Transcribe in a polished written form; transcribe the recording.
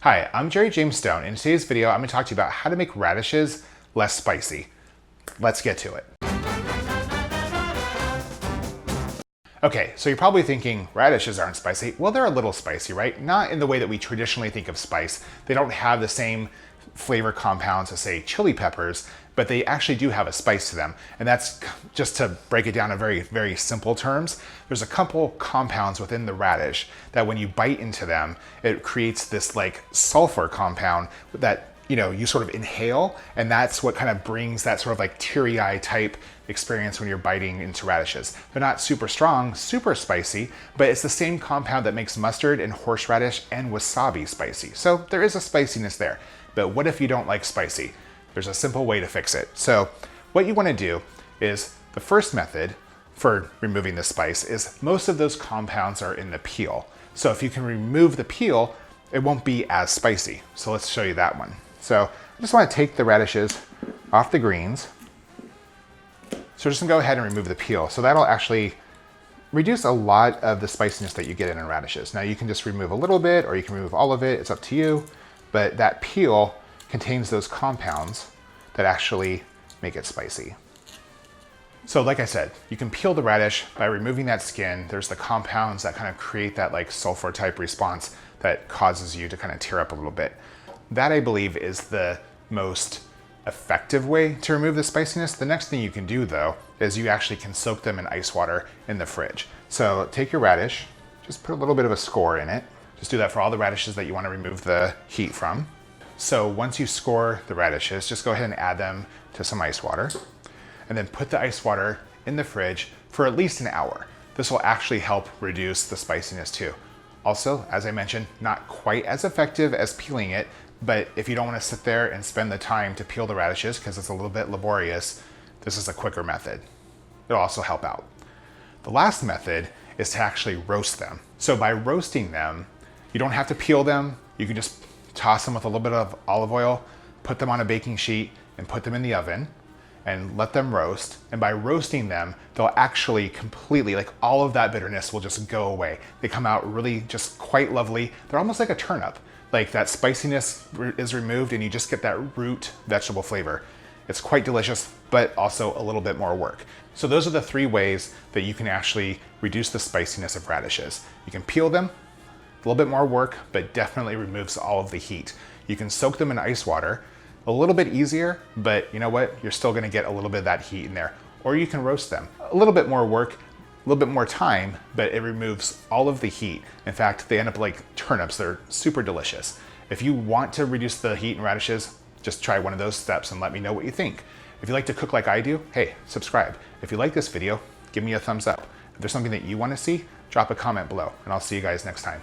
Hi, I'm Jerry James Stone. In today's video, I'm going to talk to you about how to make radishes less spicy. Let's get to it. Okay, so you're probably thinking radishes aren't spicy. Well, they're a little spicy, right? Not in the way that we traditionally think of spice. They don't have the same flavor compounds as, say, chili peppers, but they actually do have a spice to them. And that's, just to break it down in very, very simple terms, there's a couple compounds within the radish that when you bite into them, it creates this like sulfur compound that you sort of inhale, and that's what kind of brings that sort of like teary-eye type experience when you're biting into radishes. They're not super strong, super spicy, but it's the same compound that makes mustard and horseradish and wasabi spicy. So there is a spiciness there. But what if you don't like spicy? There's a simple way to fix it. So what you want to do is, the first method for removing the spice is most of those compounds are in the peel. So if you can remove the peel, it won't be as spicy. So let's show you that one. So I just want to take the radishes off the greens. So just gonna go ahead and remove the peel. So that'll actually reduce a lot of the spiciness that you get in radishes. Now you can just remove a little bit or you can remove all of it, it's up to you. But that peel contains those compounds that actually make it spicy. So like I said, you can peel the radish by removing that skin. There's the compounds that kind of create that like sulfur type response that causes you to kind of tear up a little bit. That, I believe, is the most effective way to remove the spiciness. The next thing you can do though is you actually can soak them in ice water in the fridge. So take your radish, just put a little bit of a score in it. Just do that for all the radishes that you want to remove the heat from. So once you score the radishes, just go ahead and add them to some ice water and then put the ice water in the fridge for at least an hour. This will actually help reduce the spiciness too. Also, as I mentioned, not quite as effective as peeling it, but if you don't want to sit there and spend the time to peel the radishes because it's a little bit laborious, this is a quicker method. It'll also help out. The last method is to actually roast them. So by roasting them, you don't have to peel them. You can just toss them with a little bit of olive oil, put them on a baking sheet and put them in the oven and let them roast. And by roasting them, they'll actually completely, like all of that bitterness will just go away. They come out really just quite lovely. They're almost like a turnip. Like that spiciness is removed and you just get that root vegetable flavor. It's quite delicious, but also a little bit more work. So those are the three ways that you can actually reduce the spiciness of radishes. You can peel them, a little bit more work, but definitely removes all of the heat. You can soak them in ice water, a little bit easier, but you know what? You're still gonna get a little bit of that heat in there. Or you can roast them. A little bit more work, a little bit more time, but it removes all of the heat. In fact, they end up like turnips. They're super delicious. If you want to reduce the heat in radishes, just try one of those steps and let me know what you think. If you like to cook like I do, hey, subscribe. If you like this video, give me a thumbs up. If there's something that you want to see, drop a comment below, and I'll see you guys next time.